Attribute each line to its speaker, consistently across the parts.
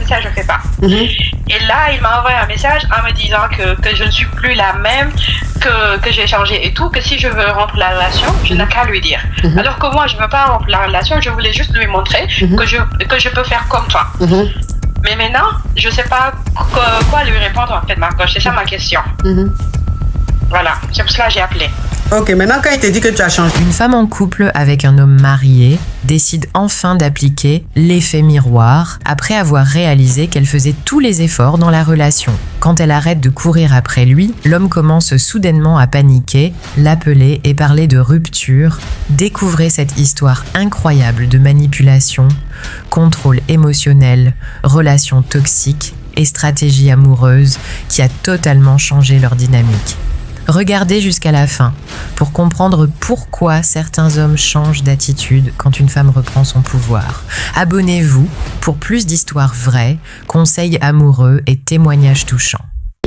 Speaker 1: message, je fais pas. Et là, il m'a envoyé un message en me disant que je ne suis plus la même, que j'ai changé et tout, que si je veux rompre la relation, je n'ai qu'à lui dire. Alors que moi, je ne veux pas rompre la relation, je voulais juste lui montrer que je peux faire comme toi. Mais maintenant, je ne sais pas quoi lui répondre en fait, Marco. C'est ça ma question. Voilà, c'est pour cela que j'ai appelé.
Speaker 2: Ok, maintenant quand il te dit que tu as changé.
Speaker 3: Une femme en couple avec un homme marié décide enfin d'appliquer l'effet miroir après avoir réalisé qu'elle faisait tous les efforts dans la relation. Quand elle arrête de courir après lui, l'homme commence soudainement à paniquer, l'appeler et parler de rupture. Découvrez cette histoire incroyable de manipulation, contrôle émotionnel, relations toxiques et stratégie amoureuse qui a totalement changé leur dynamique. Regardez jusqu'à la fin pour comprendre pourquoi certains hommes changent d'attitude quand une femme reprend son pouvoir. Abonnez-vous pour plus d'histoires vraies, conseils amoureux et témoignages touchants.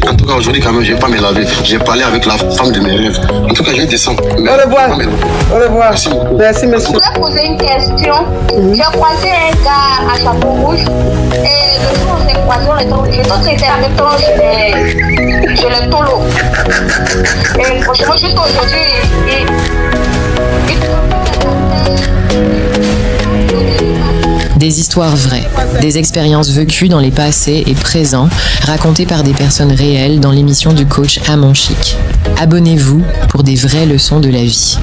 Speaker 4: En tout cas, aujourd'hui, quand même, je ne vais pas me laver. J'ai parlé avec la femme de mes rêves. En tout cas, je vais descendre.
Speaker 2: Au revoir. Au revoir.
Speaker 4: Merci.
Speaker 2: Merci, monsieur.
Speaker 5: Je voulais poser une question. J'ai croisé un gars à chapeau rouge. Et le jour où on s'est croisé, je pense que c'était avec toi, je le tolo. Et franchement, juste aujourd'hui,
Speaker 3: Des histoires vraies, des expériences vécues dans les passés et présents, racontées par des personnes réelles dans l'émission du coach Amon Chic. Abonnez-vous pour des vraies leçons de la vie.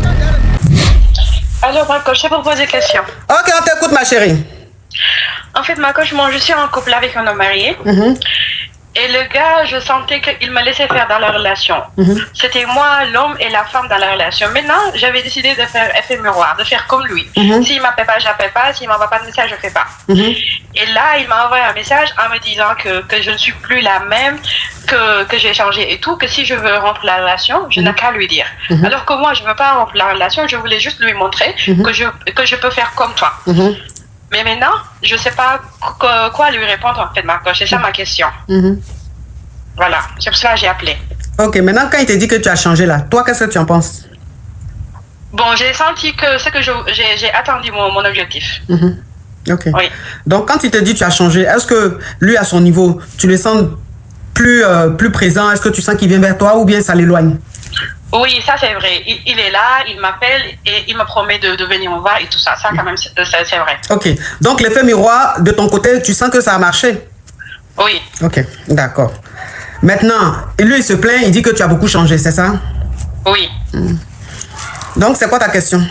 Speaker 1: Alors, Marco, je vais vous poser une question.
Speaker 2: Ok, on t'écoute, ma chérie.
Speaker 1: En fait, Marco, moi, je suis en couple avec un homme marié. Et le gars, je sentais qu'il me laissait faire dans la relation. C'était moi, l'homme et la femme dans la relation. Maintenant, j'avais décidé de faire effet miroir, de faire comme lui. S'il ne m'appelle pas, je n'appelle pas. S'il ne m'envoie pas de message, je ne fais pas. Et là, il m'a envoyé un message en me disant que je ne suis plus la même, que j'ai changé et tout, que si je veux rompre la relation, je n'ai qu'à lui dire. Alors que moi, je ne veux pas rompre la relation, je voulais juste lui montrer que je peux faire comme toi. Mais maintenant, je ne sais pas quoi lui répondre en fait, Marco. C'est ça ma question. Voilà, c'est pour cela que j'ai appelé.
Speaker 2: Ok, maintenant quand il te dit que tu as changé là, toi, qu'est-ce que tu en penses?
Speaker 1: Bon, j'ai senti que c'est que j'ai attendu mon objectif.
Speaker 2: Ok.
Speaker 1: Oui.
Speaker 2: Donc quand il te dit tu as changé, est-ce que lui à son niveau, tu le sens plus présent? Est-ce que tu sens qu'il vient vers toi ou bien ça l'éloigne?
Speaker 1: Oui, ça c'est vrai. Il est là, il m'appelle et il me promet de venir me voir et tout ça. Ça quand même, c'est vrai.
Speaker 2: Ok. Donc l'effet miroir, de ton côté, tu sens que ça a marché?
Speaker 1: Oui.
Speaker 2: Ok, d'accord. Maintenant, lui il se plaint, il dit que tu as beaucoup changé, c'est ça?
Speaker 1: Oui.
Speaker 2: Donc c'est quoi ta question?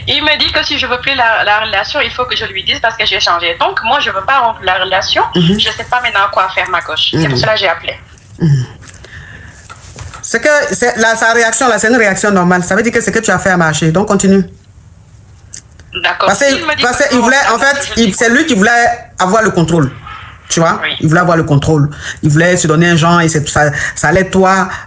Speaker 1: Il me dit que si je veux plus la relation, il faut que je lui dise parce que j'ai changé. Donc moi, je veux pas rompre la relation. Je sais pas maintenant quoi faire, ma coach. C'est pour cela que j'ai appelé.
Speaker 2: C'est que sa réaction là, c'est une réaction normale. Ça veut dire que ce que tu as fait a marché. Donc continue.
Speaker 1: D'accord.
Speaker 2: Parce qu'il voulait, en fait, c'est lui qui voulait avoir le contrôle. Tu vois,
Speaker 1: oui.
Speaker 2: Il voulait avoir le contrôle. Il voulait se donner un genre et ça allait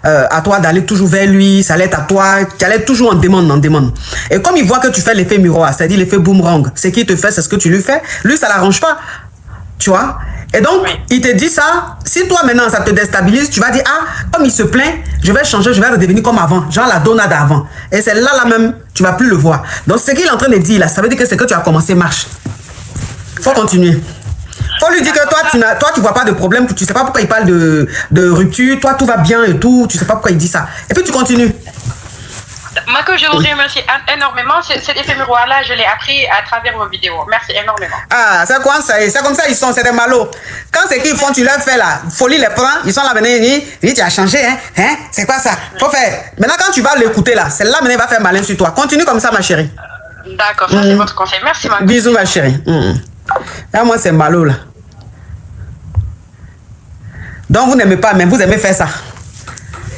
Speaker 2: à toi d'aller toujours vers lui. Ça allait à toi, tu allais toujours en demande. Et comme il voit que tu fais l'effet miroir, c'est-à-dire l'effet boomerang, ce qu'il te fait, c'est ce que tu lui fais. Lui, ça l'arrange pas. Tu vois. Et donc, oui. Il te dit ça. Si toi, maintenant, ça te déstabilise, tu vas dire, ah, comme il se plaint, je vais changer, je vais redevenir comme avant. Genre la donna d'avant. Et c'est là même, tu vas plus le voir. Donc, ce qu'il est en train de dire là, ça veut dire que ce que tu as commencé marche. Faut continuer. Faut lui dire que toi, tu vois pas de problème, tu sais pas pourquoi il parle de rupture, toi, tout va bien et tout, tu sais pas pourquoi il dit ça. Et puis, tu continues.
Speaker 1: Marco, je vous remercie énormément. Cet effet miroir-là, je l'ai appris à travers vos vidéos. Merci énormément.
Speaker 2: Ah, c'est quoi ça? C'est comme ça, ils sont, c'est des malots. Quand c'est qu'ils font, tu leur fais là, folie les prend, ils sont là, maintenant, ils disent, tu as changé, hein? C'est quoi ça? Faut faire. Maintenant, quand tu vas l'écouter là, celle-là, maintenant, il va faire malin sur toi. Continue comme ça, ma chérie.
Speaker 1: D'accord, ça c'est votre conseil. Merci, Marco.
Speaker 2: Bisous, ma chérie. Là, moi, c'est malot là. Donc, vous n'aimez pas, mais vous aimez faire ça.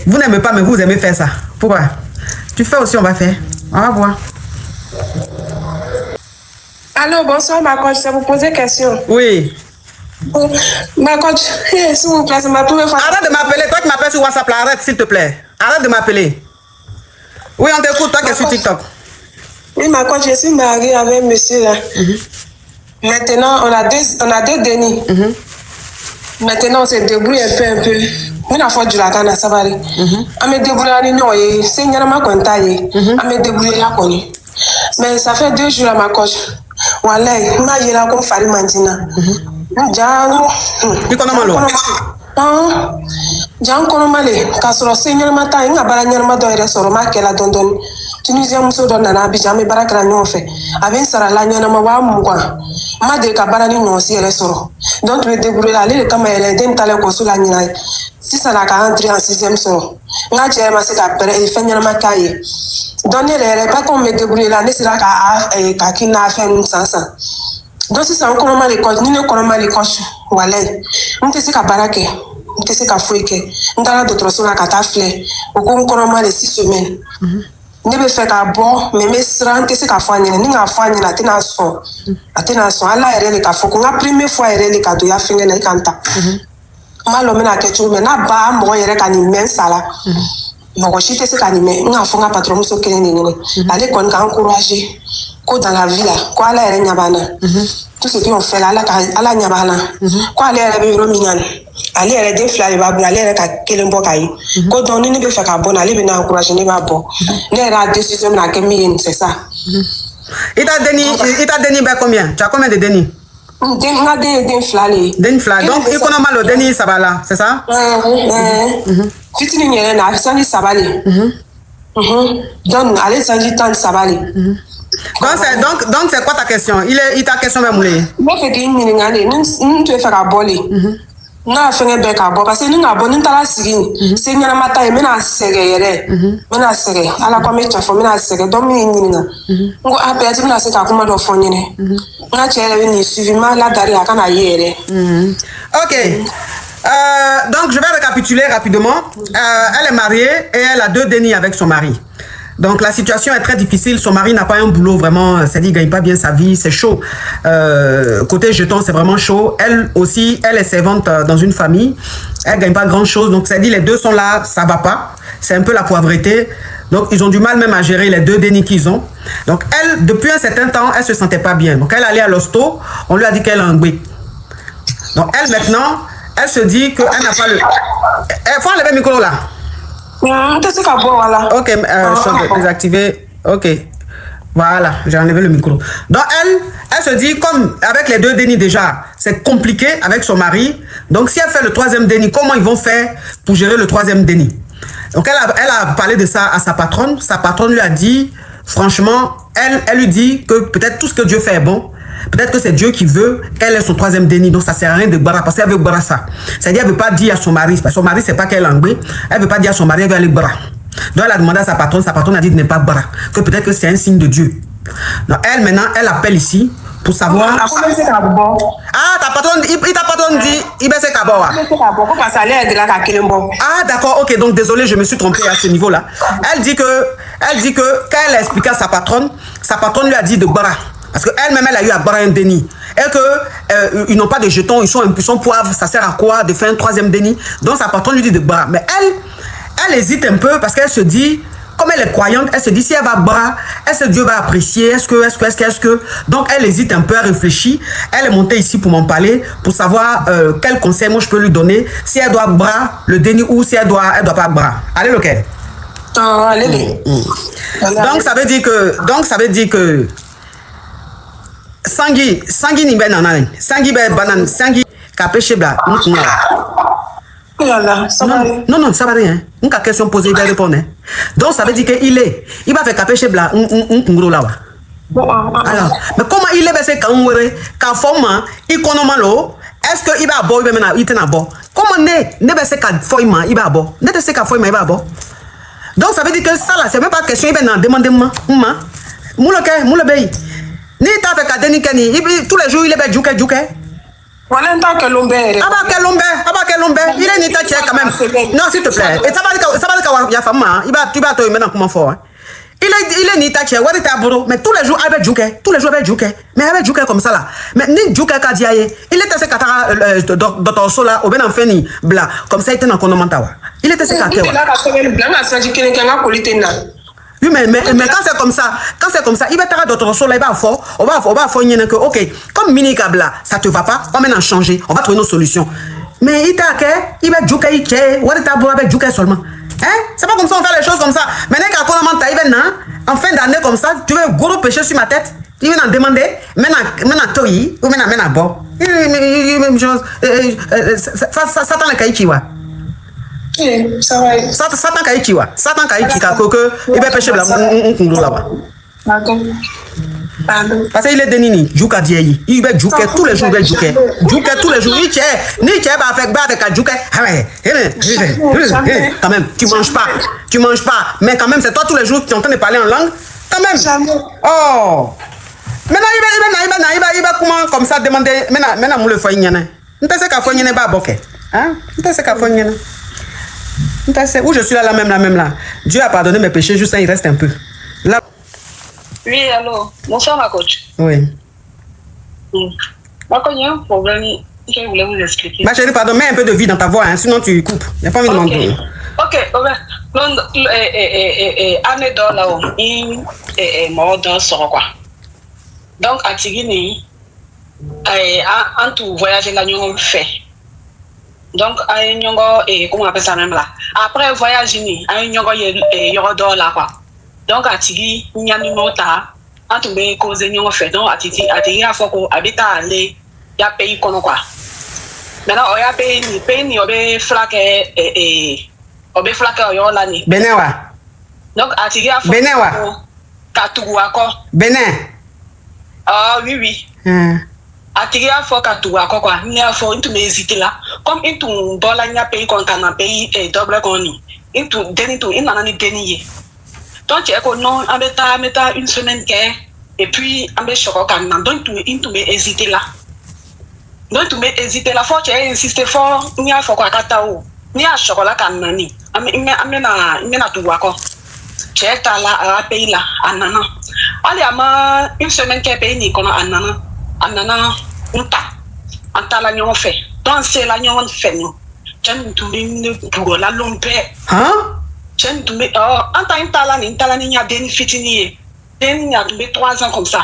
Speaker 2: Vous n'aimez pas, mais vous aimez faire ça. Pourquoi? Tu fais aussi, on va faire. On va voir.
Speaker 6: Allô, bonsoir, ma coach. Je vais vous poser une question.
Speaker 2: Oui.
Speaker 6: Ma coach, s'il vous plaît, c'est ma première fois.
Speaker 2: Arrête de m'appeler. Toi qui m'appelles sur WhatsApp, là, arrête, s'il te plaît. Arrête de m'appeler. Oui, on t'écoute, toi qui es sur TikTok.
Speaker 6: Oui, ma coach, je suis mariée avec un monsieur là. Maintenant, on a deux Denis. Maintenant, on se débrouille un peu. On a fait du latin, ça va aller. On me débrouille, non, c'est une ma contaille. On me débrouille là, mais ça fait 2 jours à ma coach. Voilà, ma yéla comme Fari Mantina. Jan Konomale, Casro Senior Mata, in a baranya Madoire, or Makela Dondon, Tunisia Muso Donna, Bijami Barakranofe, Avinsara Lanyana Mawamwa, Made Cabarani no Sierra. Don't with the Brula, little camera, then Talacosulani, Sisanaka, entry and Sisem so. Nacha Masaka, Fenyan Makai. Donne, Paco make the Brula, Nesaka, a Kakina Fen Sansa. Dosi sa Konomale, Nino Konomale Kosh, Wale, Ntesika Barake. Ntesika Fuike, Ndala de Trosona Catafle, au Konomale 6 semaines. Nebe fait qu'à bon, mais mes srans, Ntesika Fani, Ninga Fani, la Tenason, Allah et Relica, faut qu'on a première fois Relica de Yafing et Kanta. Malomena Ketchou, mais n'a pas moi Erekani Mensala. Mogoshite se kanime, n'a fonga patron so kelene. Allez qu'on a encouragé, quoi dans la ville, quoi la Nyabana. Tout ce qu'on fait là, à la Nyabana, quoi aller à la Rominan. Allez à la déflare, aller à la Kelembokai. Quoi dans une ne fait qu'à bon, aller venir encourager les babos. N'est décision la Kemine, c'est ça.
Speaker 2: Il t'a donné combien? Tu as combien de dénis? Den fla. Donc, il connaît mal le déni, ça va là, c'est ça?
Speaker 6: Fitini n'y a pas de sabali. Donc, allez, ça dit tant de sabali.
Speaker 2: Donc, c'est quoi ta question? Il t'a question même moulé.
Speaker 6: Moi, fait qu'il n'y a nous te faire à boler. N'a fait un bec à boire parce que nous avons une talasine. C'est une amata et mena serré. Mena serré. À la comète, il faut mena serré. Donc, nous avons perdu la séquence comme de fonner. On a tiré suivant la daria quand a hier.
Speaker 2: Ok. Donc, je vais récapituler rapidement. Elle est mariée et elle a 2 dénis avec son mari. Donc, la situation est très difficile. Son mari n'a pas un boulot vraiment, c'est-à-dire qu'il ne gagne pas bien sa vie, c'est chaud. Côté jeton, c'est vraiment chaud. Elle aussi, elle est servante dans une famille. Elle ne gagne pas grand-chose. Donc, c'est-à-dire les 2 sont là, ça ne va pas. C'est un peu la poivreté. Donc, ils ont du mal même à gérer les 2 dénis qu'ils ont. Donc, elle, depuis un certain temps, elle ne se sentait pas bien. Donc, elle allait à l'hosto. On lui a dit qu'elle a un bruit. Donc, elle, maintenant, elle se dit qu'elle n'a pas le... Il faut enlever le micro là. Ok, je vais désactiver. Ok, voilà, j'ai enlevé le micro. Donc elle se dit, comme avec les 2 dénis déjà, c'est compliqué avec son mari. Donc si elle fait le 3e déni, comment ils vont faire pour gérer le 3e déni? Donc elle a parlé de ça à sa patronne. Sa patronne lui a dit, franchement, elle lui dit que peut-être tout ce que Dieu fait est bon. Peut-être que c'est Dieu qui veut qu'elle ait son 3e déni. Donc ça ne sert à rien de boire parce qu'elle veut boire ça. C'est-à-dire qu'elle ne veut pas dire à son mari. Parce que son mari, c'est pas qu'elle est anglais. Elle ne veut pas dire à son mari, elle veut aller boire. Donc elle a demandé à sa patronne. Sa patronne a dit de ne pas boire. Que peut-être que c'est un signe de Dieu. Donc elle, maintenant, elle appelle ici pour savoir. Ah, ta patronne, ta patronne dit, il baisse Kaboa. Ah, d'accord, ok. Donc désolé, je me suis trompée à ce niveau-là. Elle dit que quand elle a expliqué à sa patronne lui a dit de boire. Parce qu'elle-même, elle a eu à boire un déni. Et qu'ils n'ont pas de jetons, ils sont poivres, ça sert à quoi de faire un 3e déni? Donc sa patronne lui dit de boire. Mais elle hésite un peu parce qu'elle se dit, comme elle est croyante, elle se dit si elle va boire, est-ce que Dieu va apprécier? Est-ce que... Donc elle hésite un peu, elle réfléchit. Elle est montée ici pour m'en parler, pour savoir quel conseil moi je peux lui donner, si elle doit boire le déni ou si elle doit pas boire. Allez, lequel?
Speaker 6: Allez.
Speaker 2: Donc ça veut dire que Sangi ni ben nanane. Sangi ben banane. Sangi kapéché bla. Non, ça va rien. Une question posée, il va répondre. Donc ça veut dire qu'il va faire kapéché bla. Alors, mais comment il est baissé quand on est quand forme il connaît malo. Est-ce que il va boire il va il boire. Comment ne baissé quand forme il va boire. Ne baissé quand forme il va boire. Donc ça veut dire que ça là c'est même pas question il va demander moi. Moule bay. Ni ta fait kadeni kani, tous les jours il est bête jouke.
Speaker 6: Voilà un temps que l'ombe.
Speaker 2: Aba kelombe, il est ni ta quand même. Non s'il te plaît. Et ça va dire ya femme, tu vas te maintenant comment fort. Il est ni ta what est ta boulot, mais tous les jours avec jouke, Mais avec jouke comme ça là. Mais ni jouke ka diaye, il était ce katara docteur Sola au ben en fini bla, comme ça il était dans konomantawa. Il était ce katara. Oui, mais quand c'est comme ça, il va te d'autres choses, il va fort, on va que, ok, comme mini câble ça te va pas, on va maintenant changer, on va trouver une solution. Mais il va jouer, seulement. Hein? C'est pas comme ça, on fait les choses comme ça. Maintenant, quand en fin d'année comme ça, tu veux gros péché sur ma tête, il va en demander, maintenant, toi, ou maintenant, bon. Même chose. Satan la Kaïkiwa.
Speaker 6: Ça va.
Speaker 2: Satan Kaïkiwa. Satan Kaïkiwa. Que il va pêcher là-bas. Parce qu'il est dénini, Jouka Diayi. Il va jouer tous les jours, il va jouer. Jouer tous les jours. Il tient, ni tient, va faire battre avec Jouka. Quand même, tu manges pas. Tu manges pas. Mais quand même, c'est toi tous les jours qui es en train de parler en langue. Quand même.
Speaker 6: Jamais.
Speaker 2: Oh. Maintenant, il va comment comme ça demander. Maintenant, mon le foyer n'y en a. Nous pensons qu'à foyer n'y en a pas bokeh. Hein? Nous pensons qu'à foyer n'y en a. Où je suis là, la même là. Dieu a pardonné mes péchés, juste ça, il reste un peu. Là.
Speaker 1: Oui, allô. Bonsoir, ma coach.
Speaker 2: Oui.
Speaker 1: Moi, quand il y a un problème que je voulais vous expliquer.
Speaker 2: Ma chérie, pardon, mets un peu de vie dans ta voix, hein, sinon tu coupes. Il n'y a pas envie de m'entendre.
Speaker 1: Ok. Donc, année d'or là-haut, il est mort dans ce quoi. Donc, à Tigini, en tout voyage, là, nous avons fait. Donc, comment on appelle ça même là? Après voyage, nous avons d'or là quoi. Donc, à Tigui, il y a un numéro là, en tout cas, cause nous avons fait. Donc, à Tigui, à fois qu'on habite à aller, il y a pays qu'on a quoi. Maintenant, il y a pays, il y a flaqué et l'année.
Speaker 2: Benewa.
Speaker 1: Donc, à Tigui, à fois
Speaker 2: Benewa.
Speaker 1: Katougou encore.
Speaker 2: Benin.
Speaker 1: Ah, oui. À Tigui, à fois Katougou encore quoi. Il y a fois, il hésité là. Comme il tout bon là, il y a pays qu'on a un pays double qu'on y. Il tout, il n'en a ni dénié. Donc, tu es que non, on met une semaine et puis on met chocolat. Donc, tu m'as hésité là. Donc, tu m'as hésité là. Faut que tu aies insisté fort. Il y a quoi katao. Il y a chocolat canani. Il y a tout d'accord. Tu es là à pays là, anana. Allez, à une semaine qui est payé ni qu'on a anana, on t'a la nion fait. Donc, c'est la nion fait nous. Tu as une pour la longue paix.
Speaker 2: Hein?
Speaker 1: J'ai tombé, en tant que talent, il y a des fitiniers. Il y a tombé 3 ans comme ça.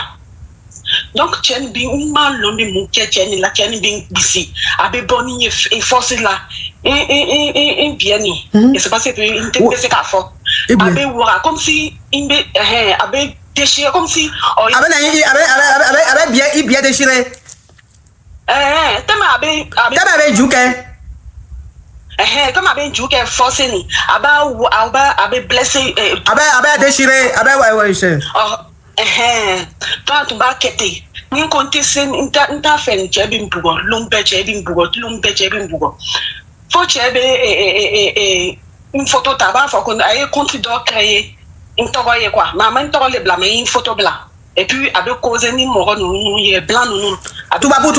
Speaker 1: Donc, j'ai un bien mal l'homme mon qui est là, j'ai un bien ici. Avec bonnie et force là. Et bien. Et c'est parce que il était c'est qu'à fort. Avec voilà, comme si il avait déchiré, comme si.
Speaker 2: Avec bien déchiré.
Speaker 1: T'as
Speaker 2: joué.
Speaker 1: Comme avec Dieu qui est forcé ni, avec blessé,
Speaker 2: avec déchiré, ouais, c'est.
Speaker 1: Toi tu vas quitter. Ni compter c'est n'ta fait ni tchébim pour l'ombe tchébim pour faut tchébé une photo tabac faut qu'on aille contribuer créer une toile quoi. Maman toile blanc mais une photo blanc. Et puis avec cause ni moro nous y est blanc nous.
Speaker 2: Tout babou.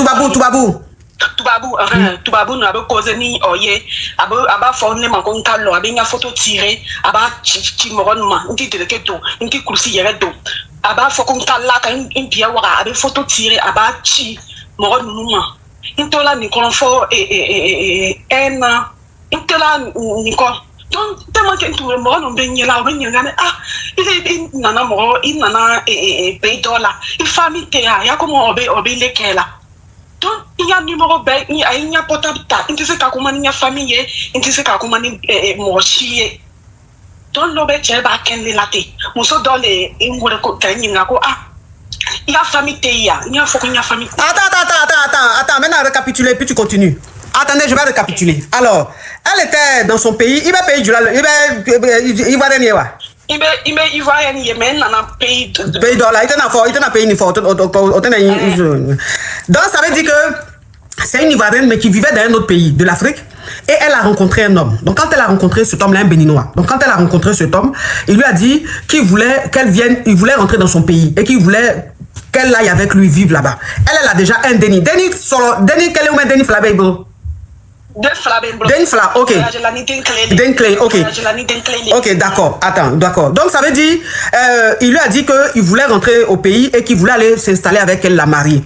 Speaker 1: Tubabou nous avons causé ni oye, aba formé mon compte là, aba une photo tirée, aba chimoronnement, une petite keto, une petite course hier d'eau, aba faut qu'on t'a là quand une pierre wara, aba photo tirée, aba moronnement. Une tola ni qu'on faut une tola ni quoi. Donc tellement que tout le monde on baigne là, on baigne là, il nana moro, il nana pays dollar, il famille théa, ya comment obé les là. Donc, il y a un numéro, il y a un portable, il y a une famille, il y a une moitié. Donc, l'objet est là, il y a une famille, il y a une famille.
Speaker 2: Attends, maintenant récapituler, puis tu continues. Attendez, je vais récapituler. Alors, elle était dans son pays, il va payer du lalo, il va rien.
Speaker 1: Il va y aller dans un pays de
Speaker 2: pays dollar, il était dans un pays fort. Donc ça veut dire que c'est une Ivoirienne mais qui vivait dans un autre pays de l'Afrique et elle a rencontré un homme. Donc quand elle a rencontré cet homme-là, un béninois. Donc quand elle a rencontré cet homme, il lui a dit qu'il voulait qu'elle vienne, il voulait rentrer dans son pays et qu'il voulait qu'elle aille avec lui vivre là-bas. Elle a déjà un déni. Déni quel est ou déni flabébro? Ok. Ok, d'accord. Attends, d'accord. Donc ça veut dire, il lui a dit qu'il voulait rentrer au pays et qu'il voulait aller s'installer avec elle, la mariée.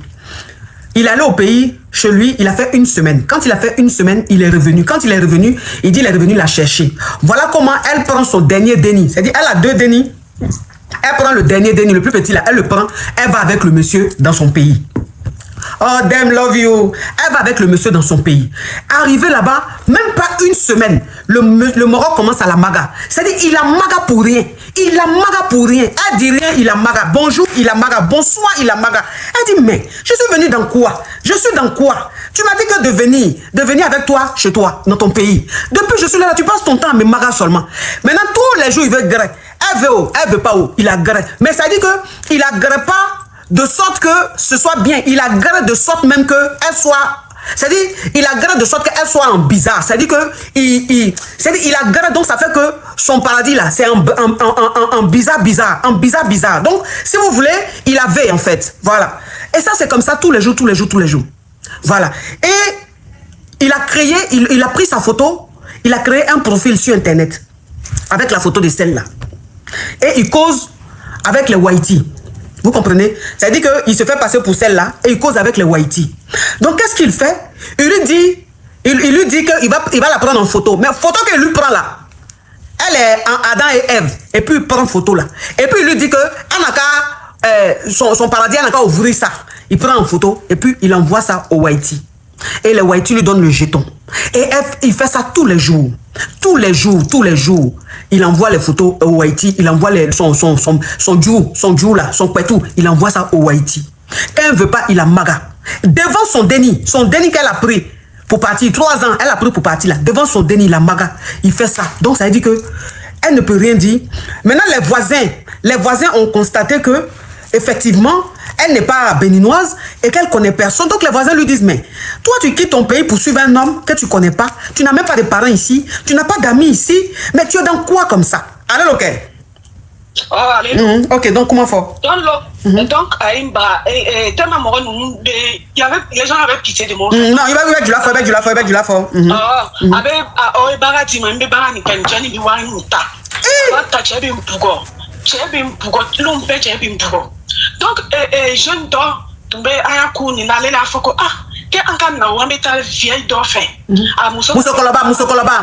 Speaker 2: Il est allé au pays, chez lui, il a fait 1 semaine. Quand il a fait 1 semaine, il est revenu. Quand il est revenu, il dit il est revenu la chercher. Voilà comment elle prend son dernier déni. C'est-à-dire, elle a 2 dénis. Elle prend le dernier déni, le plus petit là, elle le prend, elle va avec le monsieur dans son pays. Oh, damn, love you. Elle va avec le monsieur dans son pays. Arrivé là-bas, même pas une semaine, le Maroc commence à la maga. C'est-à-dire, il a maga pour rien. Il a maga pour rien. Elle dit rien, il a maga. Bonjour, il a maga. Bonsoir, il a maga. Elle dit, mais je suis venue dans quoi? Je suis dans quoi? Tu m'as dit que de venir avec toi, chez toi, dans ton pays. Depuis je suis là, tu passes ton temps à me maga seulement. Maintenant, tous les jours, il veut gré. Elle veut où? Elle veut pas où? Il a gré. Mais ça dit que il a gré pas de sorte que ce soit bien. Il a gré de sorte même qu'elle soit... C'est-à-dire, il a gré de sorte qu'elle soit en bizarre. C'est-à-dire que il a gré, donc ça fait que son paradis là, c'est un bizarre. Donc, si vous voulez, il avait en fait. Voilà. Et ça, c'est comme ça tous les jours. Voilà. Et il a créé, il a pris sa photo, il a créé un profil sur Internet avec la photo de celle-là. Et il cause avec les Whitey. Vous comprenez? C'est-à-dire qu'il se fait passer pour celle-là et il cause avec les Whitey. Donc, qu'est-ce qu'il fait? Il lui dit qu'il va la prendre en photo. Mais photo qu'il lui prend là, elle est en Adam et Ève. Et puis, il prend photo là. Et puis, il lui dit que son paradis, elle n'a qu'à ouvrir ça. Il prend en photo et puis, il envoie ça au Whitey. Et le Whitey lui donne le jeton. Et il fait ça tous les jours. Tous les jours. Il envoie les photos au Whitey. Il envoie son Dieu là, son Kwetou. Il envoie ça au Whitey. Quand elle ne veut pas, il a maga. Devant son déni qu'elle a pris pour partir, 3 ans, elle a pris pour partir là. Devant son déni, il a maga. Il fait ça. Donc ça veut dire que elle ne peut rien dire. Maintenant, les voisins ont constaté que, effectivement, elle n'est pas béninoise et qu'elle ne connaît personne. Donc les voisins lui disent, mais toi tu quittes ton pays pour suivre un homme que tu ne connais pas. Tu n'as même pas de parents ici. Tu n'as pas d'amis ici. Mais tu es dans quoi comme ça? Allez, ok.
Speaker 7: Oh, allez.
Speaker 2: Ok, donc comment faut?
Speaker 7: Donc, les gens avaient pitié de moi.
Speaker 2: Non, il va avec du lafort.
Speaker 7: Donc, jeune d'or, tombé à un coup, il allait la fois que, qu'est-ce qu'on a, on met ta vieille d'or fait.
Speaker 2: Moussokoloba.
Speaker 7: Moussokoloba,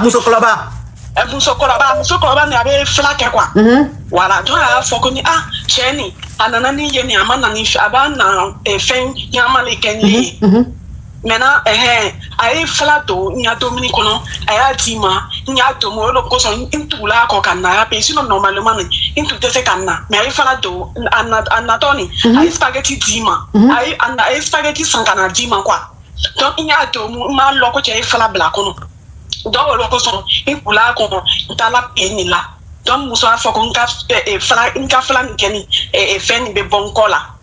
Speaker 7: n'y avait flaque quoi. Voilà, donc, à la fois qu'on dit, Chéni, Ananani, Yeni, Amanani, Abana, et Fen, Yamale Kenny. Maintenant, aye flato, n'y a Dominique, aye Tima, n'y a Tomo, le coson, into la cocana, mais sinon normalement, into the second, mais aye flato, Anatoni, aye spaghetti Dima, aye spaghetti Sankana Dima, quoi. Donc, il y a Tomo, ma loco, aye fla blacono. Donc, le coson, into la con, tala penny là. Donc, Moussa Fokon, flan, Kenny, et Fanny be bon cola.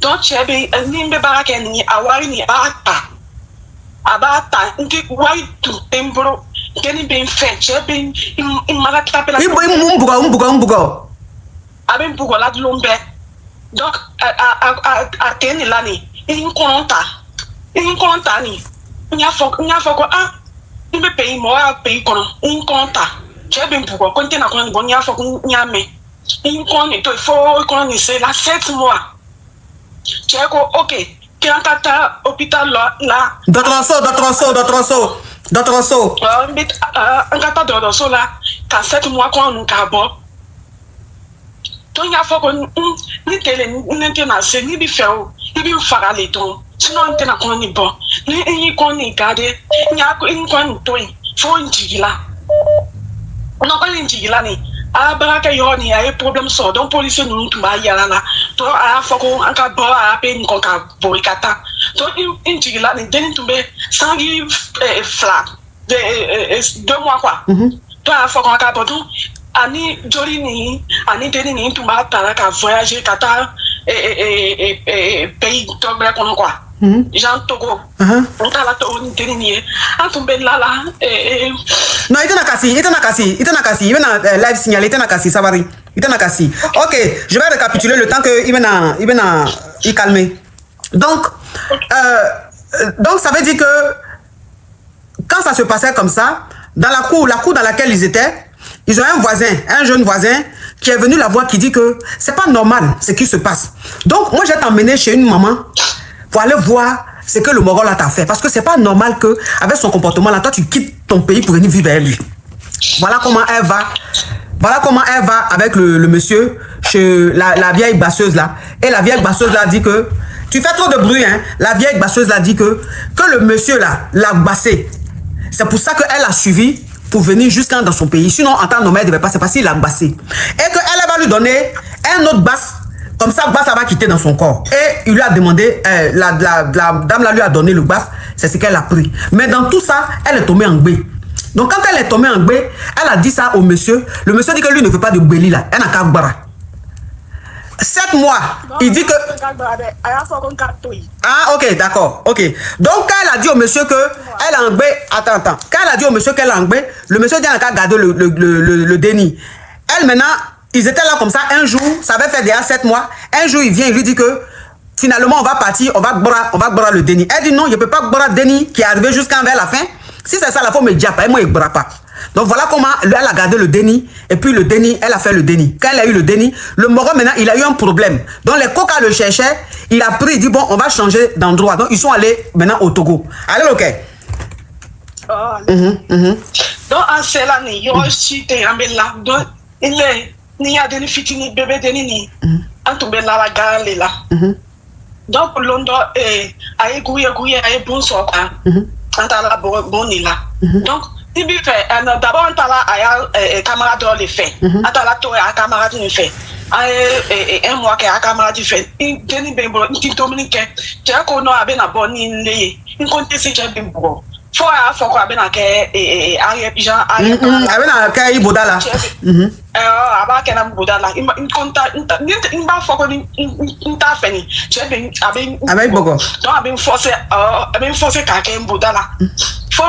Speaker 7: Donc, Chebe, Nimbe Barakeni, Awari, Abata, why to Tembro, Kenny being fed, Chebe, in Malatapela.
Speaker 2: Umbugo.
Speaker 7: Abem Bugola Lumbe. Donc, à Kenny Lani, in Contani, Nyafoko, il me paye moi, paye in Conta. Chebe Bugo, contain a Bonia for Nyame. In Con, il faut qu'on essaie la 7 mois. Tchèque, ok. Qui est en hôpital là?
Speaker 2: D'autres sauts.
Speaker 7: Un gâteau de so là, qu'à 7 mois qu'on nous carbone. Donc, il y a faut qu'on ni télé, ni tenacé, ni biféo, ni bifara les tons. Sinon, on tient qu'on est bon. Ni qu'on est gardé, il y a une qu'on est faut une tigila. Non, pas une tigila ni. Baraka yoni a problème so donc policier nous tout ba yala la to a foko anka bo a pe nko ka borikata to intigila ni deni tumbe sangi flat de 2 mois quoi to a foko anka bo ani joli ni ani deni ni tumba tara ka voyager kata pays tombé kono quoi Jean Togo on tala to deni ni a tumbe la
Speaker 2: non, il était nakasi, il va live signaler, il était nakasi, ça va rien. Il était nakasi. Ok, je vais récapituler le temps que il calme. Donc, ça veut dire que quand ça se passait comme ça, dans la cour dans laquelle ils étaient, ils ont un jeune voisin qui est venu la voir qui dit que c'est pas normal ce qui se passe. Donc, moi, j'ai t'emmené chez une maman pour aller voir ce que le Moro là t'a fait. Parce que c'est pas normal que, avec son comportement là, toi, tu quittes ton pays pour venir vivre avec lui. Voilà comment elle va avec le monsieur chez la vieille basseuse là. Et la vieille basseuse là dit que Tu fais trop de bruit, hein. La vieille basseuse l'a dit que le monsieur là l'a bassé. C'est pour ça qu'elle a suivi pour venir jusqu'à dans son pays. Sinon, en temps normal, elle ne devait pas. C'est parce qu'il l'a bassé. Et qu'elle va lui donner un autre basse. Comme ça, basse, ça va quitter dans son corps. Et il lui a demandé, la dame là lui a donné le basse. C'est ce qu'elle a pris. Mais dans tout ça, elle est tombée en gbé. Donc, quand elle est tombée en gbé, elle a dit ça au monsieur. Le monsieur dit que lui ne veut pas de gbéli là. Elle n'a qu'à bras. 7 mois, il dit que... Ah, ok, d'accord, ok. Donc, quand elle a dit au monsieur que elle a engbé... Attends. Quand elle a dit au monsieur qu'elle a engbé, le monsieur dit qu'elle a gardé le déni. Elle, maintenant, ils étaient là comme ça, un jour, ça avait fait déjà 7 mois. Un jour, il vient, il lui dit que finalement, on va partir, on va boire le déni. Elle dit non, je ne peux pas boire le déni qui est arrivé jusqu'à vers la fin. Si c'est ça, la fois, me dit pas, moi, il ne boira pas. Donc voilà comment elle a gardé le déni. Et puis le déni, elle a fait le déni. Quand elle a eu le déni, le Moro maintenant, il a eu un problème. Donc les coca le cherchaient. Il a pris, il dit bon, on va changer d'endroit. Donc ils sont allés maintenant au Togo. Allez, ok.
Speaker 7: Donc en cela, il y a aussi des là. Donc il y a des filles, bébés, des nini. En tout cas, la gare est là. Donc Londres, a égouillé, a bon sort. En tant que bon, il là. Donc d'abord, on a camarade les fait. On a camarade les fait. Un mois que camarade fait. Denis Bembo, Dominique, tu as connu à Benabon, il compte si tu as bien beau. Faut quoi ben Ariel Jean Ariel
Speaker 2: Kai Bodala.
Speaker 7: Aba kenam Bodala. Il m'a faut t'a fini. Tu as bien
Speaker 2: avec Bogo.
Speaker 7: Donc abin forcé quelqu'un Bodala. Faut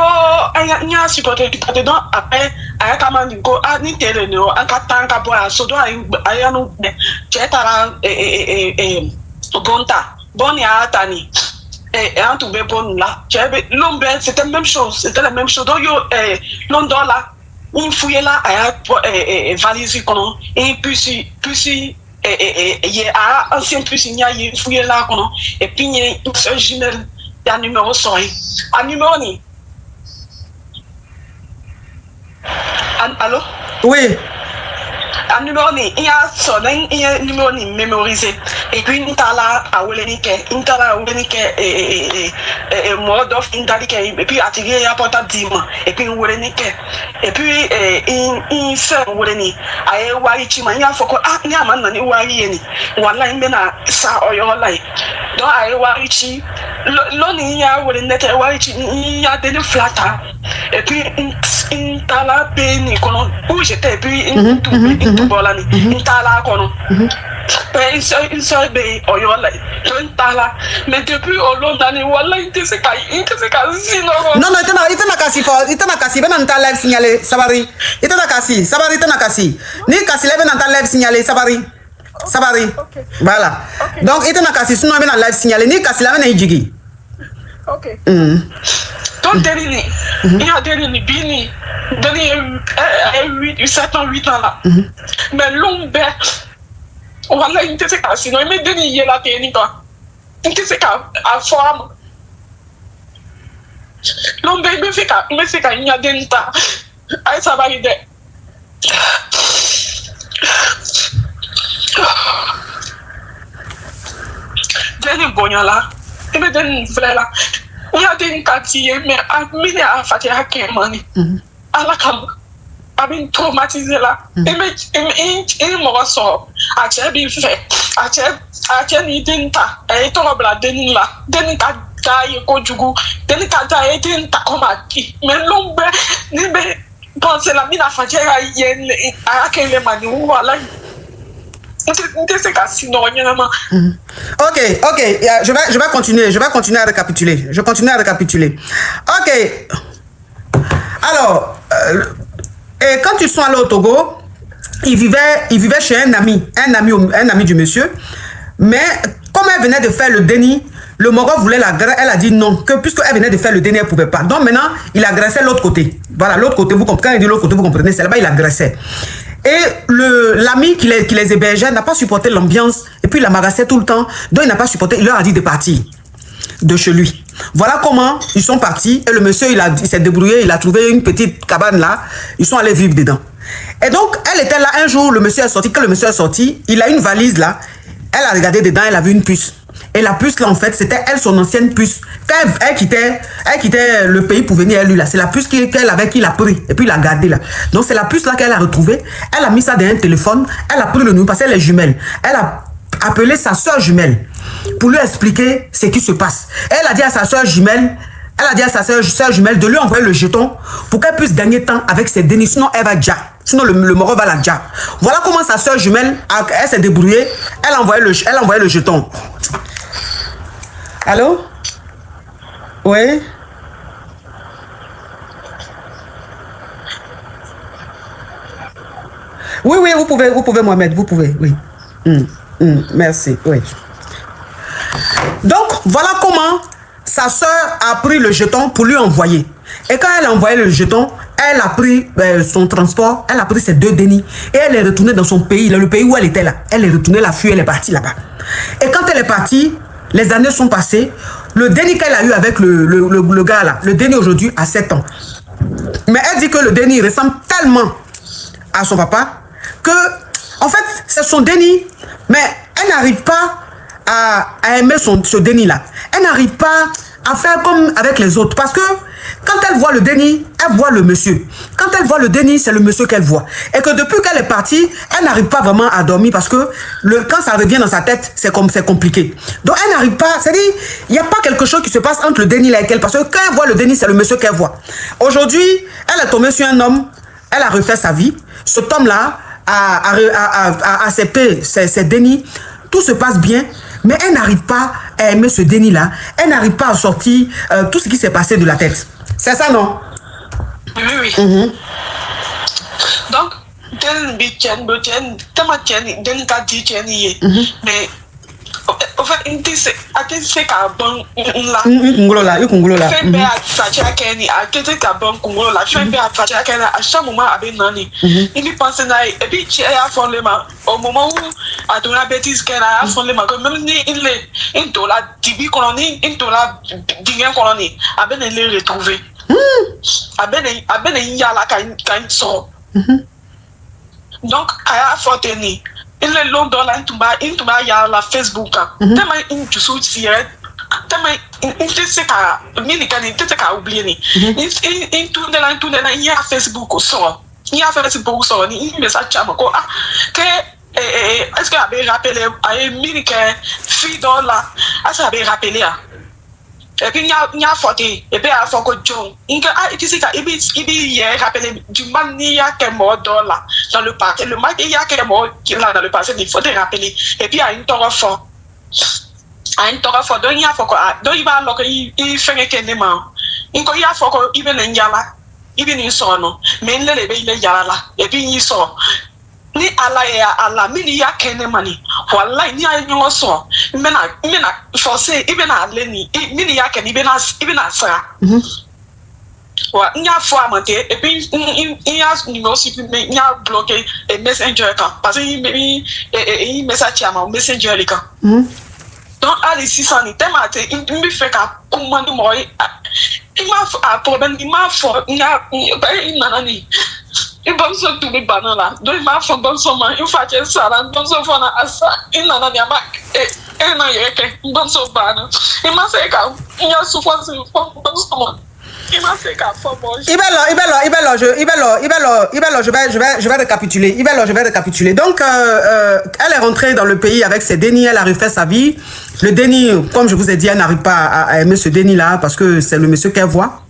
Speaker 7: y a supporter qui peut donc après aya kamandi ko ni tele no an ka tanka boya so do aya no tu es tara bonta boni atani. Et en tout cas, bon là, l'ombre, c'était la même chose. C'était la même chose. Donc, Londres là, une fouille là, il a valise et puis il y a ancien plus il y a une fouille là, et puis il y a une seule jumelle, il y a un numéro sorry. Un numéro ni. Allô?
Speaker 2: Oui.
Speaker 7: Un numéro ni, il y a sonné, il y a un numéro ni mémorisé. Et puis, il y a à Oulenike, Mordov, et puis attiré, il y a portable 10 mois. Et puis, Oulenike. Et puis, il fait Oulenike. Aïe, Warichi, il y a faut que, il y a un man, Wari, voilà, il y a ça, donc, aïe, Warichi, l'on y a Oulenike, Warichi, il y a des flata. Et puis, il t'a la peine, où j'étais, et puis, tout bolani intala kono il se be oyola intala mais depuis olondani wala inteseka sino
Speaker 2: non itana kasi ben anta live signalé sabari itana kasi ni kasi live anta live signalé sabari voilà donc itana kasi sinon ben live signalé ni kasi la ben ijigi
Speaker 7: ok donc Derini, il y a Derini Bini, Derini 7 ans, 8 ans là. Mais l'ombre, voilà, il était sinon il m'a donné hier la technique. Il était à forme. L'ombre, il me fait qu'il y a des temps. Aïe, ça va aider. Derini Bonya là, il me donne une fleur là. Il y a des quartiers, mais à mine à Fatia Kemani. À la cam, à bien traumatisé là. Et me ressort. À Tchabi fait. À Tchabi Denta. Et toi, la Denila. Denika Gaï Kojugu. Denika Gaï Denta comme à qui. Mais l'ombre, ni me pensez la mine à Fatia Yen à Kelemani ou voilà.
Speaker 2: Ok, je vais continuer à récapituler. Ok. Alors, et quand ils sont allés au Togo, ils vivaient chez un ami du monsieur. Mais comme elle venait de faire le déni, le Moro voulait l'agresser. Elle a dit non, que puisqu'elle venait de faire le déni, elle ne pouvait pas. Donc maintenant, il agressait l'autre côté. Voilà, l'autre côté, vous comprenez. Quand il dit l'autre côté, vous comprenez, c'est là-bas, il agressait. Et l'ami qui les hébergeait n'a pas supporté l'ambiance. Et puis il l'embarrassait tout le temps. Donc il n'a pas supporté. Il leur a dit de partir de chez lui. Voilà comment ils sont partis. Et le monsieur, il s'est débrouillé. Il a trouvé une petite cabane là. Ils sont allés vivre dedans. Et donc, elle était là un jour. Le monsieur est sorti. Quand le monsieur est sorti, il a une valise là. Elle a regardé dedans. Elle a vu une puce. Et la puce là, en fait, c'était elle, son ancienne puce. Quand elle quittait le pays pour venir à lui là, c'est la puce qu'elle avait qu'il a pris et puis il a gardé là. Donc c'est la puce là qu'elle a retrouvée. Elle a mis ça dans un téléphone. Elle a pris le numéro parce qu'elle est jumelle. Elle a appelé sa soeur jumelle pour lui expliquer ce qui se passe. Elle a dit à sa soeur jumelle, de lui envoyer le jeton pour qu'elle puisse gagner temps avec ses dénis. Sinon, elle va déjà. Sinon, le moro va la déjà. Voilà comment sa soeur jumelle, elle s'est débrouillée. Elle a envoyé le jeton. Allô? Oui? Oui, vous pouvez, Mohamed, vous pouvez, oui. Merci, oui. Donc, voilà comment sa soeur a pris le jeton pour lui envoyer. Et quand elle a envoyé le jeton, elle a pris son transport, elle a pris ses 2 dénis et elle est retournée dans son pays, le pays où elle était là. Elle est retournée, la fille, elle est partie là-bas. Et quand elle est partie, les années sont passées. Le déni qu'elle a eu avec le gars là, le déni aujourd'hui a 7 ans. Mais elle dit que le déni ressemble tellement à son papa que, en fait, c'est son déni. Mais elle n'arrive pas à aimer ce déni là. Elle n'arrive pas à faire comme avec les autres. Parce que quand elle voit le déni, elle voit le monsieur. Quand elle voit le déni, c'est le monsieur qu'elle voit. Et que depuis qu'elle est partie, elle n'arrive pas vraiment à dormir parce que quand ça revient dans sa tête, c'est compliqué. Donc elle n'arrive pas, c'est-à-dire, il n'y a pas quelque chose qui se passe entre le déni et elle. Parce que quand elle voit le déni, c'est le monsieur qu'elle voit. Aujourd'hui, elle est tombée sur un homme, elle a refait sa vie. Cet homme-là a accepté ses dénis. Tout se passe bien. Mais elle n'arrive pas à aimer ce déni-là. Elle n'arrive pas à sortir tout ce qui s'est passé de la tête. C'est ça, non?
Speaker 7: Oui. Donc, mais en fait, c'est qu'à bon là. À chaque moment, il pense et puis au moment où à donner la bêtise qu'elle a fondé ma même il dola tibi colonie il dola dingen colonie à ben les retrouver à ben il y a la quand sort donc à forteni il est long dans il y a la Facebook tellement une souci tellement il sait qu'à minicani tu sais qu'à oublier ni il tourne là il y a Facebook sort il y a Facebook sort il message chama ko que est-ce que avait rappelé à une fille dans là ça avait rappelé et puis il y a photé et puis à fond que John il tu sais qu'il il rappelé du man il y a que mort dans là dans le passé le mal il y a que mort qui là dans le passé il faut te rappeler et puis à une torre fort donc il y a fort donc il va alors il fait que ne man il y a fort il vient là il vient sort non mais il est là et puis il sort ni ala mini ya kene mani wallahi ni ayi nyo so mena forcé ibena leni mini ya kene ibena sara wa nya fo amante et puis il y a numéro supprimé il y a bloqué et messenger quand parce que il message à mon messenger les quand donc ali 600 ni tellement il me fait ka commande moi il m'a problème il m'a fort il nanani il bon so tu be banana donc il m'a fait bon so man il fait ça là bon so fona asa il nanani ama na yeke bon so banana il m'a fait ka il y a souffrance bon so man il m'a fait ka fort bon je vais récapituler. Donc elle est rentrée dans le pays avec ses dénis, elle a refait sa vie. Le déni, comme je vous ai dit, elle n'arrive pas à aimer ce déni là parce que c'est le monsieur qu'elle voit.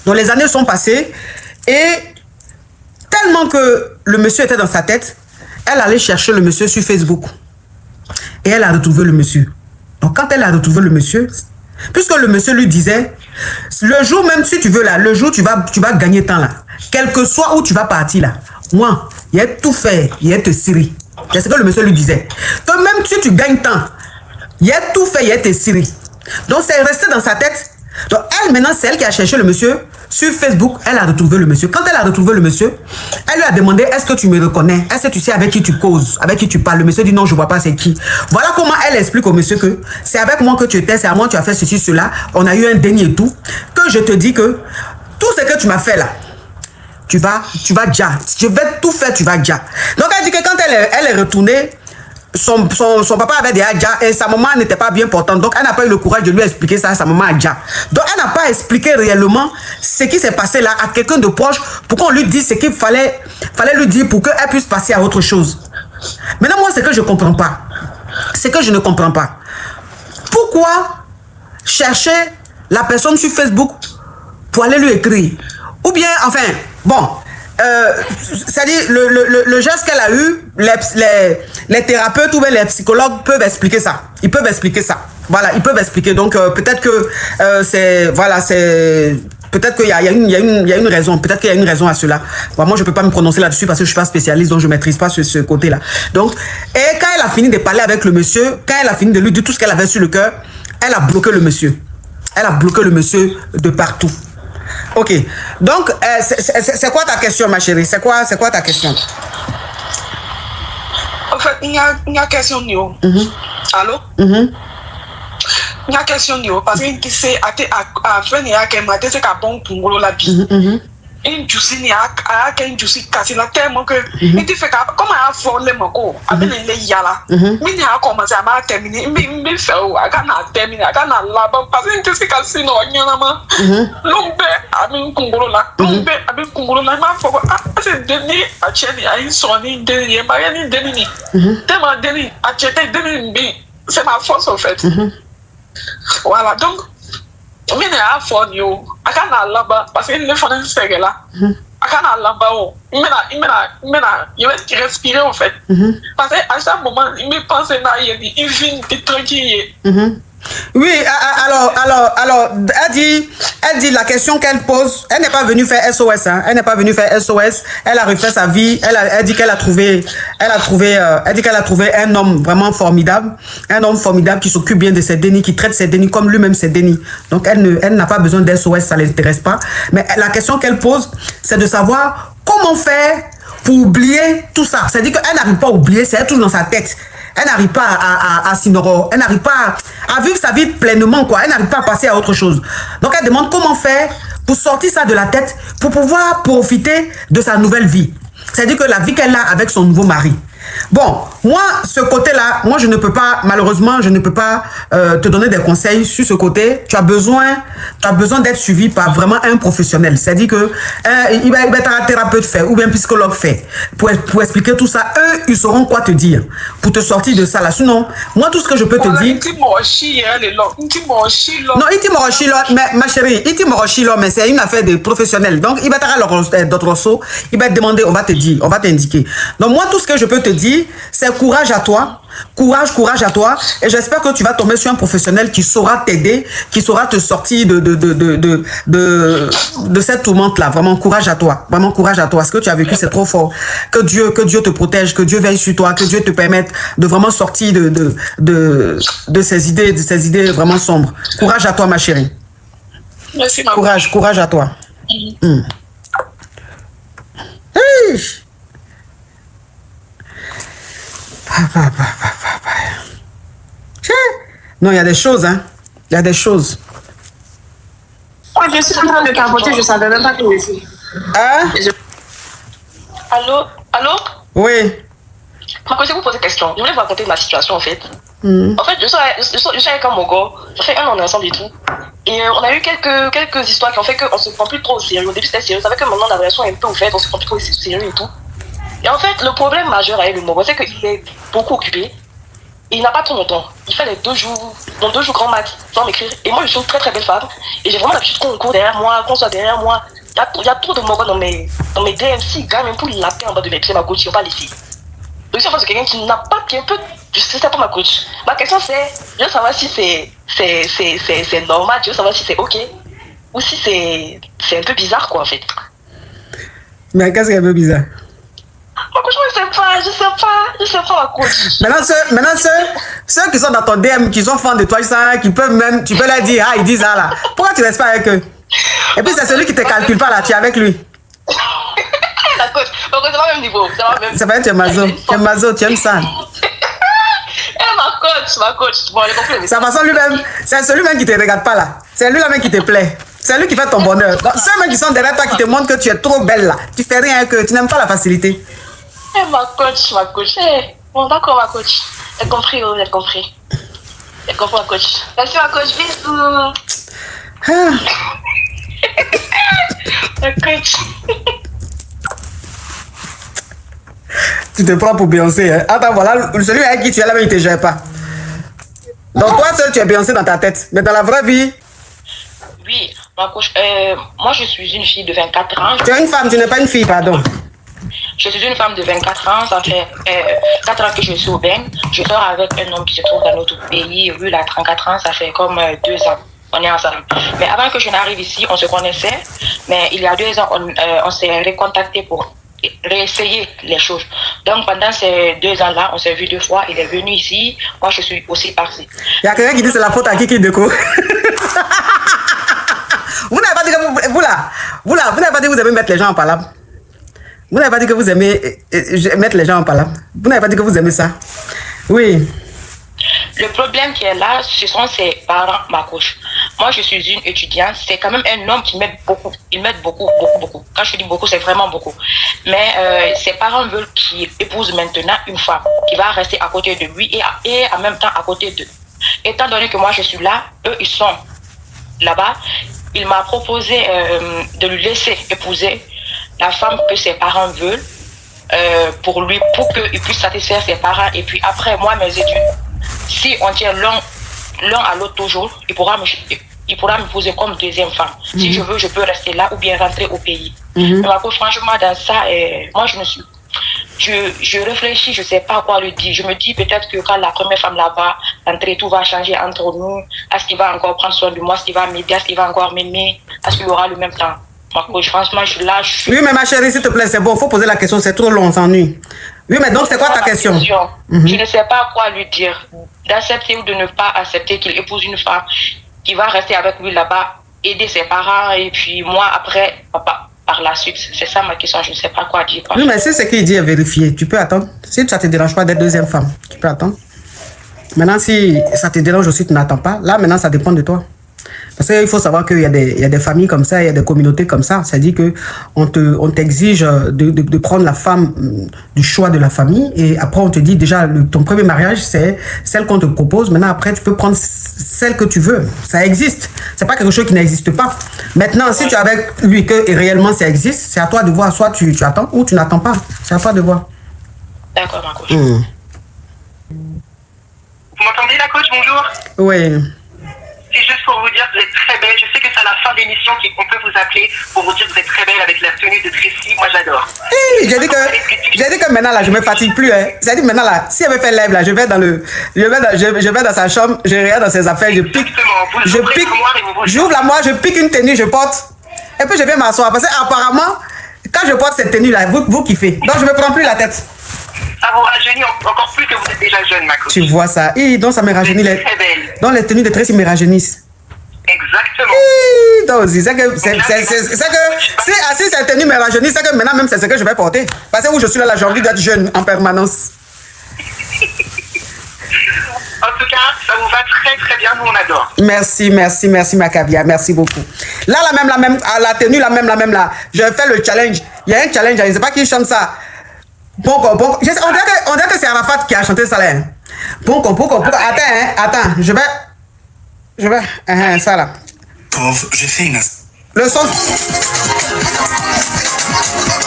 Speaker 7: Donc les années sont passées et tellement que le monsieur était dans sa tête, elle allait chercher le monsieur sur Facebook. Et elle a retrouvé le monsieur. Donc quand elle a retrouvé le monsieur, puisque le monsieur lui disait, le jour même si tu veux là, le jour tu vas gagner temps là, quel que soit où tu vas partir là, moi, il y a tout fait, il y a te Syrie. C'est ce que le monsieur lui disait. Donc même si tu gagnes temps, il y a tout fait, il y a te Syrie. Donc c'est resté dans sa tête. Donc elle maintenant, c'est elle qui a cherché le monsieur sur Facebook. Elle a retrouvé le monsieur. Quand elle a retrouvé le monsieur, elle lui a demandé, est-ce que tu me reconnais? Est-ce que tu sais avec qui tu causes? Avec qui tu parles? Le monsieur dit non, je ne vois pas c'est qui. Voilà comment elle explique au monsieur que c'est avec moi que tu étais, c'est à moi que tu as fait ceci, cela. On a eu un déni et tout. Que je te dis que tout ce que tu m'as fait là, tu vas déjà. Je vais tout faire, tu vas déjà. Donc elle dit que quand elle est retournée,
Speaker 2: son papa avait des Adja et sa maman n'était pas bien portante. Donc, elle n'a pas eu le courage de lui expliquer ça à sa maman Adja. Donc, elle n'a pas expliqué réellement ce qui s'est passé là à quelqu'un de proche pour qu'on lui dise ce qu'il fallait lui dire pour qu'elle puisse passer à autre chose. Maintenant, moi, c'est que je ne comprends pas. C'est que je ne comprends pas. Pourquoi chercher la personne sur Facebook pour aller lui écrire? Ou bien, enfin, bon... c'est-à-dire le geste qu'elle a eu, les thérapeutes ou les psychologues peuvent expliquer ça. Ils peuvent expliquer ça. Voilà, ils peuvent expliquer. Donc peut-être que peut-être qu'il y a une raison. Peut-être qu'il y a une raison à cela. Bon, moi, je peux pas me prononcer là-dessus parce que je suis pas spécialiste, donc je maîtrise pas ce côté-là. Donc, et quand elle a fini de parler avec le monsieur, quand elle a fini de lui dire tout ce qu'elle avait sur le cœur, elle a bloqué le monsieur. Elle a bloqué le monsieur de partout. Ok, donc c'est quoi ta question, ma chérie? C'est quoi ta question?
Speaker 7: En fait, il y a question Nio. Allô? Il y a question Nio parce que c'est à faire il y a qu'un matin c'est qu'à bon pour la vie. Une juicy il y a qu'un juicy cassé la tellement que il te fait comme à fond les mocos avec les yala. Mais il a commencé à terminer mais fait à terminer à là-bas parce que c'est cassé non il y en a ma l'ombre avec Congolo là l'ombre avec Congolo là ma faut c'est dernier à Tchèque à une sonne dernier mariage dernier tellement dernier à Tchèque dernier c'est ma force en fait. Voilà donc mais il y a fond yo à là-bas parce que les fans c'est là à là-bas il va respirer en fait parce que à chaque moment il me pense il vient de tranquille.
Speaker 2: Oui, alors, elle dit la question qu'elle pose, elle n'est pas venue faire SOS, hein. Elle n'est pas venue faire SOS, elle a refait sa vie, elle dit qu'elle a trouvé un homme vraiment formidable, qui s'occupe bien de ses dénis, qui traite ses dénis comme lui-même ses dénis. Donc elle n'a pas besoin d'SOS, ça ne l'intéresse pas. Mais la question qu'elle pose, c'est de savoir comment faire pour oublier tout ça. C'est-à-dire qu'elle n'arrive pas à oublier, c'est tout dans sa tête. Elle n'arrive pas à s'ignorer, elle n'arrive pas à vivre sa vie pleinement, quoi. Elle n'arrive pas à passer à autre chose. Donc elle demande comment faire pour sortir ça de la tête, pour pouvoir profiter de sa nouvelle vie. C'est-à-dire que la vie qu'elle a avec son nouveau mari. Bon, moi, ce côté-là, moi, je ne peux pas, malheureusement, je ne peux pas te donner des conseils sur ce côté. Tu as besoin d'être suivi par vraiment un professionnel. C'est-à-dire que il va être un thérapeute fait ou bien un psychologue fait pour expliquer tout ça. Eux, ils sauront quoi te dire pour te sortir de ça là. Sinon, moi, tout ce que je peux te dire... Non, mais ma chérie, mais c'est une affaire de professionnel. Donc, il va t'avoir d'autres ressources. Il va te demander, on va te dire, on va t'indiquer. Donc, moi, tout ce que je peux te dire, c'est courage à toi, courage à toi, et j'espère que tu vas tomber sur un professionnel qui saura t'aider, qui saura te sortir de cette tourmente-là. Vraiment, courage à toi, ce que tu as vécu, c'est trop fort. Que Dieu te protège, que Dieu veille sur toi, que Dieu te permette de vraiment sortir de ces idées vraiment sombres. Courage à toi, ma chérie.
Speaker 7: Merci, maman.
Speaker 2: Courage à toi. Hey. Non, il y a des choses, hein. Il y a des choses.
Speaker 6: Je suis en train de capoter, je ne savais même pas que je suis.
Speaker 2: Hein?
Speaker 1: Allô?
Speaker 2: Oui.
Speaker 1: Pourquoi je vous pose une question? Je voulais vous raconter ma situation en fait. En fait, je suis avec un Mogo. Ça fait 1 an ensemble et tout. Et on a eu quelques histoires qui ont fait qu'on se prend plus trop au sérieux. Au début, c'était sérieux. Ça fait que maintenant, la relation est un peu ouverte. On se prend plus trop au sérieux et tout. Et en fait, le problème majeur avec le Mogo, c'est qu'il est beaucoup occupé. Et il n'a pas trop mon temps. Il fait les 2 jours, dans 2 jours grand max, sans m'écrire. Et moi, je suis une très très belle femme. Et j'ai vraiment l'habitude qu'on court derrière moi, qu'on soit derrière moi. Il y a trop de Mogo dans mes DMC, gars, même pour l'appeler en bas de mes pieds, ma coach, ils n'ont pas laissé. Donc, si on pense que quelqu'un qui n'a pas, qui est un peu. Je sais, c'est pas ma coach. Ma question, c'est. Je veux savoir si c'est normal, je veux savoir si c'est ok. Ou si c'est un peu bizarre, quoi, en fait.
Speaker 2: Mais qu'est-ce qui est un peu bizarre?
Speaker 1: Ma coach, je sais pas, ma coach.
Speaker 2: Maintenant, ceux qui sont dans ton DM, qui sont fans de toi, qui peuvent même, tu peux leur dire, ah, ils disent ça là. Pourquoi tu restes pas avec eux? Et puis c'est celui qui te calcule pas là, tu es avec lui.
Speaker 1: La coach, c'est pas le même niveau.
Speaker 2: C'est pas, tu es mazo, tu aimes ça.
Speaker 1: Ma coach, bon, j'ai compris.
Speaker 2: Sa façon lui-même, c'est celui-même qui te regarde pas là. C'est lui là-même qui te plaît. C'est lui qui fait ton bonheur. Donc, ceux-mêmes qui sont derrière toi, qui te montrent que tu es trop belle là. Tu fais rien, que tu n'aimes pas la facilité.
Speaker 1: Ma coach. Bon, d'accord, ma coach. J'ai compris, vous avez compris. J'ai compris, coach. Merci, coach. Bisous. Coach.
Speaker 2: Tu te prends pour Beyoncé, hein? Attends, voilà, celui avec qui tu es là, mais il ne te gère pas. Donc toi seul, tu es Beyoncé dans ta tête. Mais dans la vraie vie...
Speaker 1: Oui, ma coach, moi je suis une fille de 24 ans.
Speaker 2: Tu es une femme, tu n'es pas une fille, pardon.
Speaker 1: Je suis une femme de 24 ans, ça fait 4 ans que je suis au Ben. Je sors avec un homme qui se trouve dans notre pays. Lui, il a 34 ans, ça fait comme 2 ans. On est ensemble. Mais avant que je n'arrive ici, on se connaissait. Mais il y a 2 ans, on s'est recontacté pour réessayer les choses. Donc pendant ces 2 ans-là, on s'est vu 2 fois. Il est venu ici. Moi, je suis aussi partie.
Speaker 2: Il y a quelqu'un qui dit c'est la faute à Kiki Deco. Vous n'avez pas dit que vous n'avez pas dit que vous aimez mettre les gens en palabre. Vous n'avez pas dit que vous aimez mettre les gens en palabre. Vous n'avez pas dit que vous aimez ça. Oui.
Speaker 1: Le problème qui est là, ce sont ses parents, ma coach. Moi, je suis une étudiante. C'est quand même un homme qui m'aide beaucoup. Il m'aide beaucoup, beaucoup, beaucoup. Quand je dis beaucoup, c'est vraiment beaucoup. Mais ses parents veulent qu'il épouse maintenant une femme qui va rester à côté de lui et en même temps à côté d'eux. Étant donné que moi, je suis là, eux, ils sont là-bas. Il m'a proposé de lui laisser épouser la femme que ses parents veulent pour lui, pour qu'il puisse satisfaire ses parents. Et puis après, moi, mes études, si on tient l'un à l'autre toujours, il pourra m'épouser comme deuxième femme. Si je veux, je peux rester là ou bien rentrer au pays. Mais franchement, dans ça, moi, je réfléchis, je ne sais pas quoi lui dire. Je me dis peut-être que quand la première femme là-bas entrer, tout va changer entre nous. Est-ce qu'il va encore prendre soin de moi? Est-ce qu'il va m'aider? Est-ce qu'il va encore m'aimer? Est-ce qu'il aura le même temps? Franchement, je suis là.
Speaker 2: Oui, mais ma chérie, s'il te plaît, c'est bon. Il faut poser la question. C'est trop long, on s'ennuie. Oui, mais donc, c'est quoi ta question?
Speaker 1: Je ne sais pas quoi lui dire. D'accepter ou de ne pas accepter qu'il épouse une femme qui va rester avec lui là-bas, aider ses parents et puis moi, après, papa. Par la suite, c'est ça ma question, je ne sais pas quoi dire.
Speaker 2: Oui, mais c'est ce qu'il dit à vérifier. Tu peux attendre. Si ça ne te dérange pas d'être deuxième femme, tu peux attendre. Maintenant, si ça te dérange aussi, tu n'attends pas. Là, maintenant, ça dépend de toi. Parce qu'il faut savoir qu'il y a des familles comme ça, il y a des communautés comme ça. C'est-à-dire qu'on t'exige de prendre la femme du choix de la famille. Et après, on te dit déjà, ton premier mariage, c'est celle qu'on te propose. Maintenant, après, tu peux prendre celle que tu veux. Ça existe. C'est pas quelque chose qui n'existe pas. Maintenant, si tu es avec lui et réellement ça existe, c'est à toi de voir. Soit tu attends ou tu n'attends pas. C'est à toi de voir.
Speaker 1: D'accord, ma coach.
Speaker 8: Vous m'entendez, la coach? Bonjour.
Speaker 2: Oui.
Speaker 8: C'est juste pour vous dire que vous êtes très belle. Je sais que c'est à la fin de l'émission qu'on peut vous appeler pour vous dire que vous êtes très belle avec la tenue de Tracy. Moi, j'adore.
Speaker 2: Hey, j'ai dit que maintenant, là, je ne me fatigue plus. Hein. C'est-à-dire maintenant, là, si elle me fait live, là, je vais dans sa chambre, je regarde dans ses affaires, je pique. J'ouvre la moire, je pique une tenue, je porte. Et puis, je viens m'asseoir. Parce qu'apparemment, quand je porte cette tenue-là, vous kiffez. Donc, je ne me prends plus la tête.
Speaker 8: Ça vous rajeunit encore plus que vous êtes déjà jeune, ma coach.
Speaker 2: Tu vois ça. Et donc, ça me rajeunit.
Speaker 8: Très belle.
Speaker 2: Donc, les tenues de Tracy me rajeunissent.
Speaker 8: Exactement.
Speaker 2: Donc, c'est que si cette tenue me rajeunit, c'est que maintenant, même, c'est ce que je vais porter. Parce que où je suis là, j'ai envie d'être jeune en permanence.
Speaker 8: En tout cas, ça vous va très très bien, nous on adore.
Speaker 2: Merci Macabia, merci beaucoup. Là, la tenue, la même là. Je fais le challenge. Il y a un challenge, je ne sais pas qui chante ça. On dirait que c'est Arafat qui a chanté ça là. Attends, je vais, ça là.
Speaker 9: Pauvre, j'ai fait une...
Speaker 2: Le son.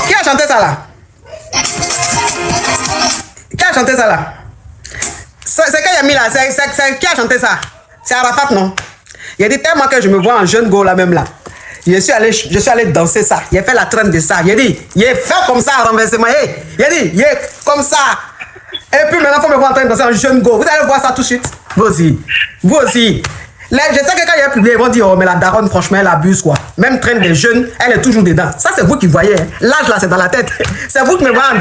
Speaker 2: Qui a chanté ça là? C'est qui a mis là? C'est qui a chanté ça? C'est Arafat, non? Il a dit tellement que je me vois en jeune go là même là. Je suis allé danser ça. Il a fait la traîne de ça. Il a dit, il est fait comme ça, renversement. Il a dit, il est comme ça. Et puis maintenant, il faut me voir en train de danser en jeune go. Vous allez voir ça tout de suite. Vous aussi. Là, je sais que quand il y a publié, ils vont dire, oh, mais la daronne, franchement, elle abuse, quoi. Même traîne des jeunes, elle est toujours dedans. Ça, c'est vous qui voyez. Hein. L'âge, là, c'est dans la tête. C'est vous qui me voyez en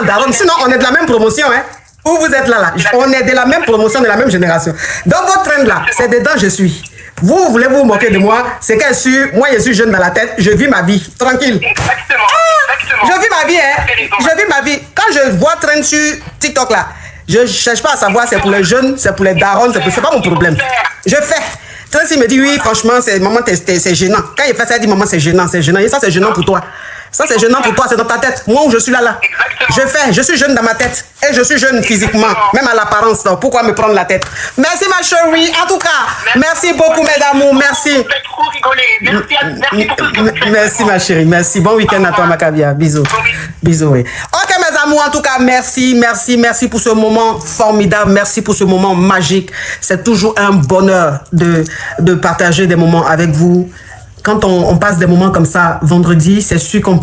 Speaker 2: daronne. Sinon, on est de la même promotion, hein. Où vous êtes là. On est de la même promotion, de la même génération. Dans votre train, là, c'est dedans, je suis. Vous voulez vous moquer de moi, c'est qu'elle suis, moi je suis jeune dans la tête, je vis ma vie, tranquille.
Speaker 8: Exactement.
Speaker 2: Je vis ma vie, hein. Je vis ma vie. Quand je vois train sur TikTok là, je cherche pas à savoir c'est pour les jeunes, c'est pour les darons, c'est pas mon problème. Je fais. Tracy me dit oui, franchement, maman, c'est gênant. Quand il fait ça, il dit maman, c'est gênant. Et ça, c'est gênant pour toi. Ça, c'est gênant pour toi, c'est dans ta tête. Moi, où je suis là. Je suis jeune dans ma tête. Et je suis jeune physiquement, même à l'apparence. Donc, pourquoi me prendre la tête? Merci, ma chérie. En tout cas, merci beaucoup, mes amours. Merci.
Speaker 8: Trop rigolé. Merci pour tout ce que vous faites.
Speaker 2: Merci, ma chérie. Merci. Bon week-end à toi, Macabia. Bisous. Bisous, oui. Ok, mes amours, en tout cas, merci pour ce moment formidable. Merci pour ce moment magique. C'est toujours un bonheur de partager des moments avec vous. Quand on passe des moments comme ça, vendredi, c'est sûr qu'on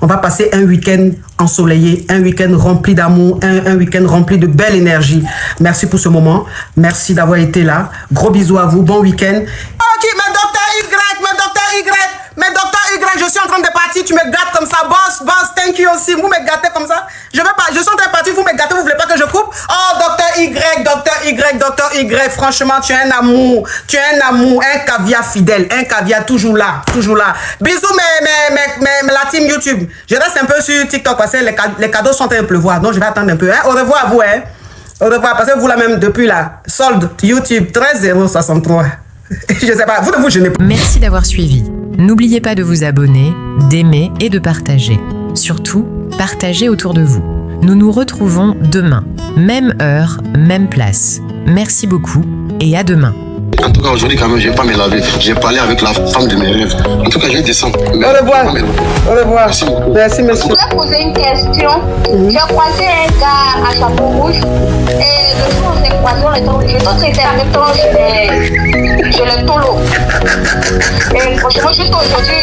Speaker 2: va passer un week-end ensoleillé, un week-end rempli d'amour, un week-end rempli de belle énergie. Merci pour ce moment. Merci d'avoir été là. Gros bisous à vous. Bon week-end. Ok, mais docteur Y, je suis en train de partir, tu me gâtes comme ça. Boss, thank you aussi. Vous me gâtez comme ça. Je suis en train de partir, vous me gâtez, vous voulez pas que je coupe? Oh, docteur Y, franchement, tu es un amour, un caviar fidèle, un caviar toujours là. Bisous, la team YouTube. Je reste un peu sur TikTok parce que les cadeaux sont en train de pleuvoir, donc je vais attendre un peu. Au revoir à vous, Au revoir, parce que vous là même, depuis là, solde YouTube 13063. Je sais pas, vous je n'ai pas.
Speaker 3: Merci d'avoir suivi. N'oubliez pas de vous abonner, d'aimer et de partager. Surtout, partagez autour de vous. Nous nous retrouvons demain. Même heure, même place. Merci beaucoup et à demain.
Speaker 4: En tout cas, aujourd'hui, quand même, je vais pas me laver. J'ai parlé avec la femme de mes rêves. En tout cas, je vais descendre.
Speaker 2: Au revoir. Merci beaucoup. Merci, monsieur.
Speaker 5: Je voulais poser une question. J'ai croisé un gars à chapeau rouge. Et le jour où on s'est croisé, on était obligé de traiter en même temps chez le tolo. Et franchement, juste aujourd'hui,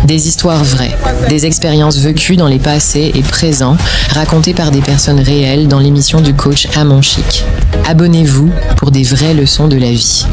Speaker 3: Des histoires vraies, des expériences vécues dans les passés et présents, racontées par des personnes réelles dans l'émission du coach Amon Chic. Abonnez-vous pour des vraies leçons de la vie.